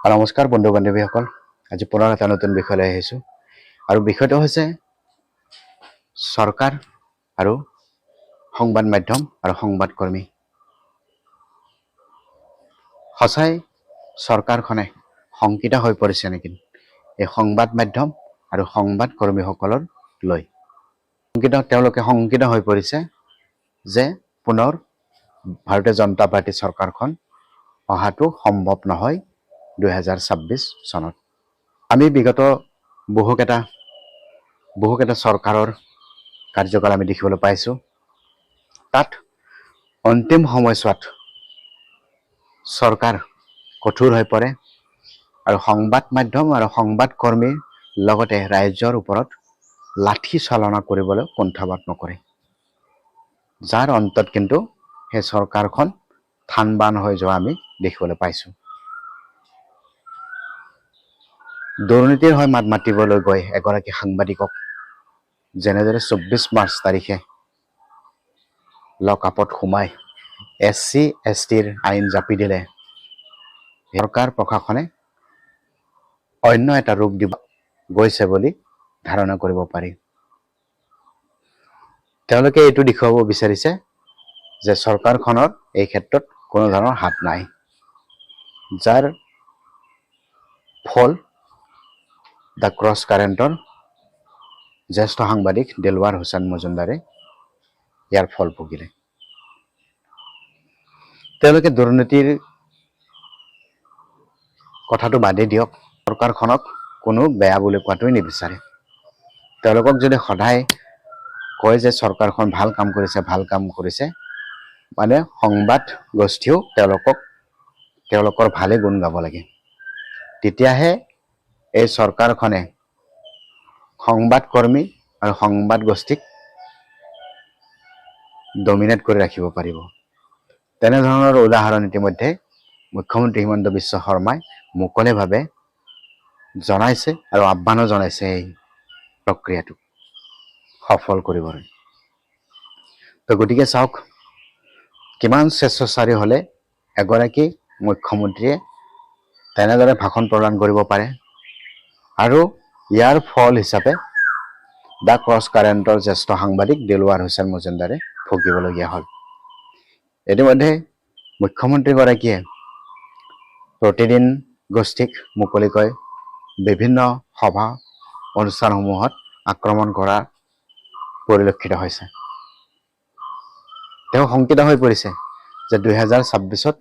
নমস্কাৰ বন্ধু বান্ধৱীসকল, আজি পুনৰ এটা নতুন বিষয়লৈ আহিছোঁ আৰু বিষয়টো হৈছে চৰকাৰ আৰু সংবাদ মাধ্যম আৰু সংবাদকৰ্মী। সঁচাই চৰকাৰখনে শংকিত হৈ পৰিছে নেকি এই সংবাদ মাধ্যম আৰু সংবাদকৰ্মীসকলৰ লৈ? তেওঁলোকে শংকিত হৈ পৰিছে যে পুনৰ ভাৰতীয় জনতা পাৰ্টি চৰকাৰখন অহাটো সম্ভৱ নহয় 2026 চনত। আমি বিগত বহুকেইটা চৰকাৰৰ কাৰ্যকাল আমি দেখিবলৈ পাইছোঁ। তাত অন্তিম সময়ছোৱাত চৰকাৰ কঠোৰ হৈ পৰে আৰু সংবাদ মাধ্যম আৰু সংবাদকৰ্মীৰ লগতে ৰাইজৰ ওপৰত লাঠি চালনা কৰিবলৈ কুণ্ঠাবোধ নকৰে, যাৰ অন্তত কিন্তু সেই চৰকাৰখন থান বান হৈ যোৱা আমি দেখিবলৈ পাইছোঁ। দুৰ্নীতিৰ হৈ মাত মাতিবলৈ গৈ এগৰাকী সাংবাদিকক যেনেদৰে 24 মাৰ্চ তাৰিখে লকআপত সোমাই SC STৰ আইন জাপি দিলে, চৰকাৰ প্ৰশাসনে অন্য এটা ৰূপ দিব গৈছে বুলি ধাৰণা কৰিব পাৰি। তেওঁলোকে এইটো দেখুৱাব বিচাৰিছে যে চৰকাৰখনৰ এই ক্ষেত্ৰত কোনো ধৰণৰ হাত নাই, যাৰ ফল দ্য ক্ৰছ কাৰেণ্টৰ জ্যেষ্ঠ সাংবাদিক দেলৱাৰ হোসেন মজুমদাৰে ইয়াৰ ফল ভুগিলে। তেওঁলোকে দুৰ্নীতিৰ কথাটো বাদেই দিয়ক, চৰকাৰখনক কোনো বেয়া বুলি কোৱাটোৱে নিবিচাৰে। তেওঁলোকক যদি সদায় কয় যে চৰকাৰখন ভাল কাম কৰিছে, মানে সংবাদ গোষ্ঠীও তেওঁলোকৰ ভালে গুণ গাব লাগে, তেতিয়াহে এই চৰকাৰখনে সংবাদকৰ্মী আৰু সংবাদ গোষ্ঠীক ডমিনেট কৰি ৰাখিব পাৰিব। তেনেধৰণৰ উদাহৰণ ইতিমধ্যে মুখ্যমন্ত্ৰী হিমন্ত বিশ্ব শৰ্মাই মুকলিভাৱে জনাইছে আৰু আহ্বানো জনাইছে এই প্ৰক্ৰিয়াটো সফল কৰিবলৈ। তো গতিকে চাওক, কিমান স্বেচ্ছাচাৰী হ'লে এগৰাকী মুখ্যমন্ত্ৰীয়ে তেনেদৰে ভাষণ প্ৰদান কৰিব পাৰে আৰু ইয়াৰ ফল হিচাপে দ্য ক্ৰছ কাৰেণ্টৰ জ্যেষ্ঠ সাংবাদিক দেলৱাৰ হোসেন মজুমদাৰে ভুগিবলগীয়া হ'ল। ইতিমধ্যে মুখ্যমন্ত্ৰীগৰাকীয়ে প্ৰতিদিন গোষ্ঠীক মুকলিকৈ বিভিন্ন সভা অনুষ্ঠানসমূহত আক্ৰমণ কৰা পৰিলক্ষিত হৈছে। তেওঁ শংকিত হৈ পৰিছে যে 2026ত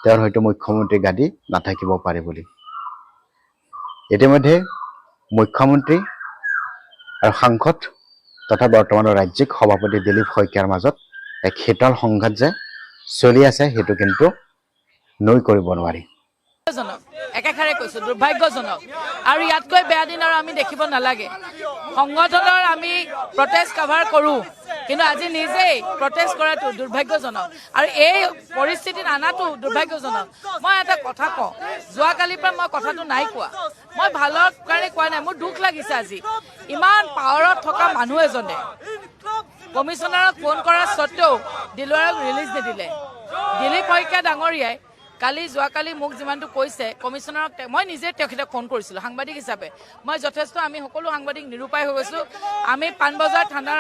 তেওঁৰ হয়তো মুখ্যমন্ত্ৰী গাদী নাথাকিব পাৰে বুলি। ইতিমধ্যে মুখ্যমন্ত্ৰী আৰু সাংসদ তথা বৰ্তমানৰ ৰাজ্যিক সভাপতি দিলীপ শইকীয়াৰ মাজত এক শীতল সংঘাত যে চলি আছে, সেইটো কিন্তু নৈ কৰিব নোৱাৰি। একেষাৰে কৈছো, দুৰ্ভাগ্যজনক। আৰু ইয়াতকৈ বেয়া দিন আৰু আমি দেখিব নালাগে। সংগঠনৰ আমি প্ৰটেষ্ট কাভাৰ কৰোঁ, কিন্তু আজি নিজেই প্ৰটেষ্ট কৰাটো দুৰ্ভাগ্যজনক আৰু এই পৰিস্থিতিত আনাটো দুৰ্ভাগ্যজনক। মই এটা কথা কওঁ, যোৱাকালিৰ পৰা মই কথাটো নাই কোৱা, মই ভালৰ কাৰণে কোৱা নাই। মোৰ দুখ লাগিছে আজি ইমান পাৱাৰত থকা মানুহ এজনে কমিশ্যনাৰক ফোন কৰাৰ স্বত্তেও দিলৱাৰক ৰিলিজ নিদিলে। দিলীপ শইকীয়া ডাঙৰীয়াই যোৱাকালি মোক যিমানটো কৈছে, কমিশ্যনাৰক মই নিজে তেখেতক ফোন কৰিছিলোঁ সাংবাদিক হিচাপে। মই যথেষ্ট, আমি সকলো সাংবাদিক নিৰুপায় হৈ গৈছোঁ। আমি পাণবজাৰ থানাৰ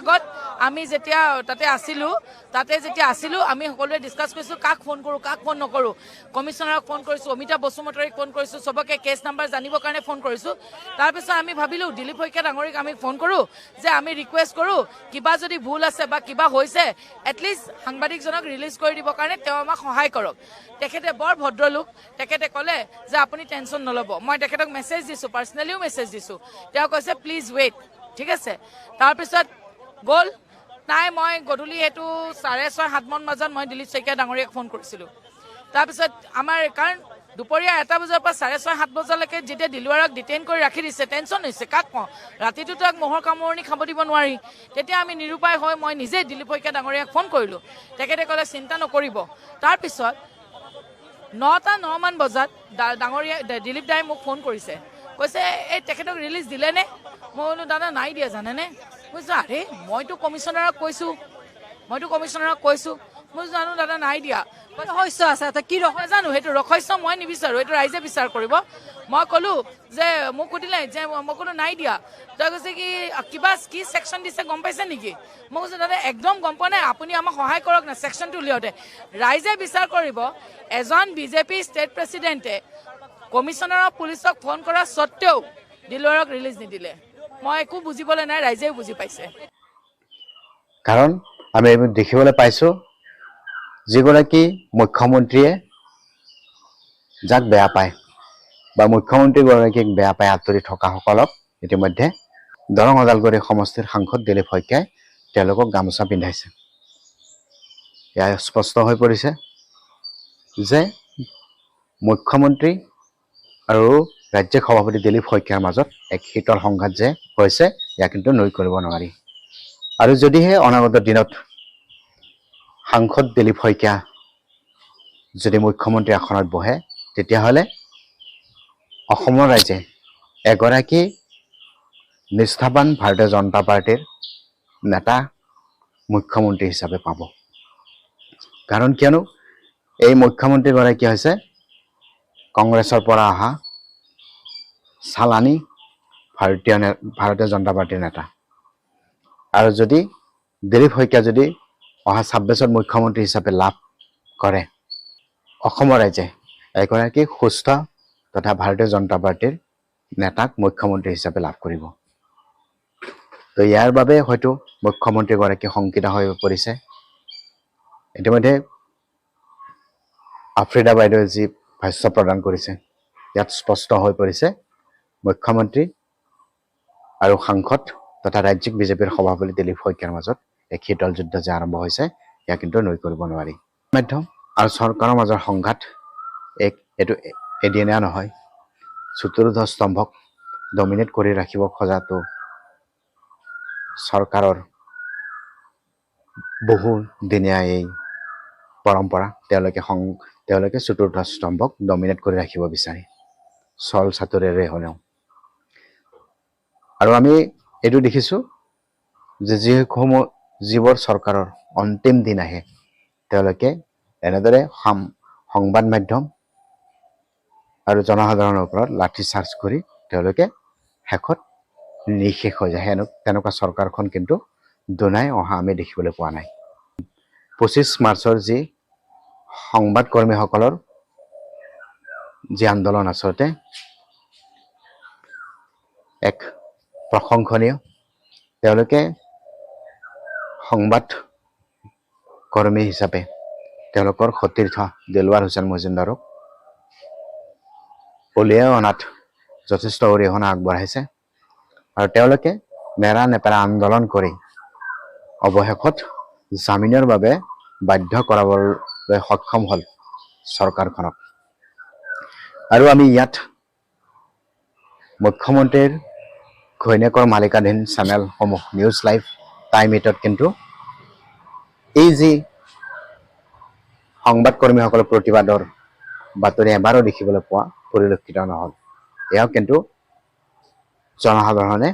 আগত আমি যেতিয়া তাতে আছিলোঁ, আমি সকলোৱে ডিছকাছ কৰিছোঁ কাক ফোন কৰোঁ, কাক ফোন নকৰোঁ। কমিশ্যনাৰক ফোন কৰিছোঁ, অমিতা বসুমতাৰীক ফোন কৰিছোঁ, চবকে কেছ নাম্বাৰ জানিবৰ কাৰণে ফোন কৰিছোঁ। তাৰপিছত আমি ভাবিলোঁ দিলীপ শইকীয়া ডাঙৰীক আমি ফোন কৰোঁ, যে আমি ৰিকুৱেষ্ট কৰোঁ কিবা যদি ভুল আছে বা কিবা হৈছে এটলিষ্ট সাংবাদিকজনক ৰিলিজ কৰি দিবৰ কাৰণে তেওঁ আমাক সহায় কৰক। তেখেতে বৰ ভদ্ৰলোক, তেখেতে ক'লে যে আপুনি টেনশ্যন নল'ব। মই তেখেতক মেছেজ দিছোঁ, পাৰ্চনেলিও মেছেজ দিছোঁ। তেওঁ কৈছে প্লিজ ৱেইট, ঠিক আছে। তাৰপিছত গ'ল নাই, মই গধূলি সেইটো 6:30-7 মান বজাত মই দিলীপ শইকীয়া ডাঙৰীয়াক ফোন কৰিছিলোঁ। তাৰপিছত কাৰণ দুপৰীয়া 1 বজাৰ পৰা 6:30-7 বজালৈকে যেতিয়া দিলৱাৰক ডিটেইন কৰি ৰাখি দিছে, টেনশ্যন হৈছে। কাক কওঁ, ৰাতিটো তাক মহৰ কামোৰণি খাব দিব নোৱাৰি। তেতিয়া আমি নিৰুপায় হৈ মই নিজেই দিলীপ শইকীয়া ডাঙৰীয়াক ফোন কৰিলোঁ। তেখেতে ক'লে চিন্তা নকৰিব। তাৰপিছত 9:09 মান বজাত দিলীপ দাই মোক ফোন কৰিছে, কৈছে এই তেখেতক ৰিলিজ দিলেনে? মই বোলো দাদা নাই দিয়া, জানেনে? কৈছোঁ আৰে মইতো কমিশ্যনাৰক কৈছোঁ, মই জানো দাদা নাই দিয়া ৰহস্য আছে এটা কি ৰহস্য নাজানো সেইটো ৰহস্য মই নিবিচাৰো সেইটো ৰাইজে বিচাৰ কৰিব মই ক'লো যে মোক সুধিলে যে মই ক'লো নাই দিয়া তই কৈছে কি কিবা কি ছেকশ্যন দিছে গম পাইছে নেকি মই কৈছো দাদা একদম গম পোৱা নাই আপুনি আমাক সহায় কৰক না ছেকশ্যনটো উলিয়াওঁতে ৰাইজে বিচাৰ কৰিব এজন বিজেপি ষ্টেট প্ৰেচিডেণ্টে কমিশ্যনাৰ অফ পুলিচক ফোন কৰা স্বত্তেও ডিলৰক ৰিলিজ নিদিলে মই একো বুজিবলৈ নাই ৰাইজেও বুজি পাইছে কাৰণ আমি এইবোৰ দেখিবলৈ পাইছোঁ যিগৰাকী মুখ্যমন্ত্ৰীয়ে যাক বেয়া পায় বা মুখ্যমন্ত্ৰীগৰাকীক বেয়া পাই আঁতৰি থকাসকলক ইতিমধ্যে দৰং ওদালগুৰি সমষ্টিৰ সাংসদ দিলীপ শইকীয়াই তেওঁলোকক গামোচা পিন্ধাইছে এয়া স্পষ্ট হৈ পৰিছে যে মুখ্যমন্ত্ৰী আৰু ৰাজ্যিক সভাপতি দিলীপ শইকীয়াৰ মাজত এক শীতল সংঘাত যে হৈছে ইয়াক কিন্তু নুই কৰিব নোৱাৰি আৰু যদিহে অনাগত দিনত সাংসদ দিলীপ শইকীয়া যদি মুখ্যমন্ত্ৰী আসনত বহে তেতিয়াহ'লে অসমৰ ৰাইজে এগৰাকী নিষ্ঠাবান ভাৰতীয় জনতা পাৰ্টীৰ নেতা মুখ্যমন্ত্ৰী হিচাপে পাব কাৰণ কিয়নো এই মুখ্যমন্ত্ৰীগৰাকী হৈছে কংগ্ৰেছৰ পৰা অহা চালানী ভাৰতীয় জনতা পাৰ্টীৰ নেতা আৰু যদি দিলীপ শইকীয়া যদি অহা 26ত মুখ্যমন্ত্ৰী হিচাপে লাভ কৰে অসমৰ ৰাইজে এগৰাকী সুস্থ তথা ভাৰতীয় জনতা পাৰ্টীৰ নেতাক মুখ্যমন্ত্ৰী হিচাপে লাভ কৰিব তো ইয়াৰ বাবে হয়তো মুখ্যমন্ত্ৰীগৰাকী শংকিত হৈ পৰিছে ইতিমধ্যে আফ্ৰিদা বাইদেৱে যি ভাষ্য প্ৰদান কৰিছে ইয়াত স্পষ্ট হৈ পৰিছে মুখ্যমন্ত্ৰী আৰু সাংসদ তথা ৰাজ্যিক বিজেপিৰ সভাপতি দিলীপ শইকীয়াৰ মাজত এক শীতল যুদ্ধ যে আৰম্ভ হৈছে ইয়াক কিন্তু নুই কৰিব নোৱাৰি মাধ্যম আৰু চৰকাৰৰ মাজৰ সংঘাত এইটো এদিনীয়া নহয় চতুৰ্থ স্তম্ভক ডমিনেট কৰি ৰাখিব খোজাটো চৰকাৰৰ বহু দিনীয়া এই পৰম্পৰা তেওঁলোকে চতুৰ্থ স্তম্ভক ডমিনেট কৰি ৰাখিব বিচাৰে চল চাতুৰেৰে হ'লেও আৰু আমি এইটো দেখিছোঁ যে যিবোৰ চৰকাৰৰ অন্তিম দিন আহে তেওঁলোকে এনেদৰে সংবাদ মাধ্যম আৰু জনসাধাৰণৰ ওপৰত লাঠি চাৰ্জ কৰি তেওঁলোকে শেষত নিশেষ হৈ যায় তেনেকুৱা চৰকাৰখন কিন্তু দুনাই অহা আমি দেখিবলৈ পোৱা নাই 25 মাৰ্চৰ যি সংবাদ কৰ্মীসকলৰ যি আন্দোলন আচলতে এক প্ৰশংসনীয় তেওঁলোকে সংবাদ কৰ্মী হিচাপে তেওঁলোকৰ সতীৰ্থ দেলৱাৰ হুছেইন মজুমদাৰক উলিয়াই অনাত যথেষ্ট অৰিহণা আগবঢ়াইছে আৰু তেওঁলোকে নেৰা নেপেৰা আন্দোলন কৰি অৱশেষত জামিনৰ বাবে বাধ্য কৰাবলৈ সক্ষম হ'ল চৰকাৰখনক আৰু আমি ইয়াত মুখ্যমন্ত্ৰীৰ ঘৈণীয়েকৰ মালিকাধীন চেনেলসমূহ নিউজ লাইভ টাইম এইটত কিন্তু এই যি সংবাদ কৰ্মীসকলৰ প্ৰতিবাদৰ বাতৰি এবাৰো দেখিবলৈ পোৱা পৰিলক্ষিত নহ'ল এয়াও কিন্তু জনসাধাৰণে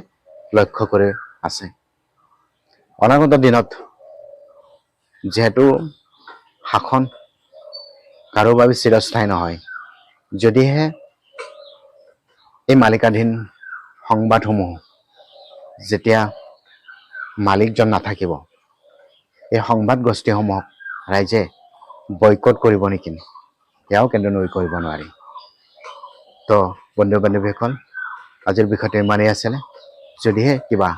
লক্ষ্য কৰি আছে অনাগত দিনত যেহেতু শাসন কাৰো বাবে চিৰস্থায়ী নহয় যদিহে এই মালিকাধীন সংবাদসমূহ যেতিয়া মালিকজন নাথাকিব এই সংবাদ গোষ্ঠীসমূহক ৰাইজে বয়কট কৰিব নেকি এয়াও কিন্তু নুই কৰিব নোৱাৰি তো বন্ধু বান্ধৱীসকল আজিৰ বিষয়টো ইমানেই আছিলে যদিহে কিবা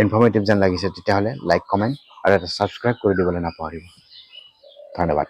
ইনফৰ্মেটিভ যেন লাগিছে তেতিয়াহ'লে লাইক কমেণ্ট আৰু এটা ছাবস্ক্ৰাইব কৰি দিবলৈ নাপাহৰিব ধন্যবাদ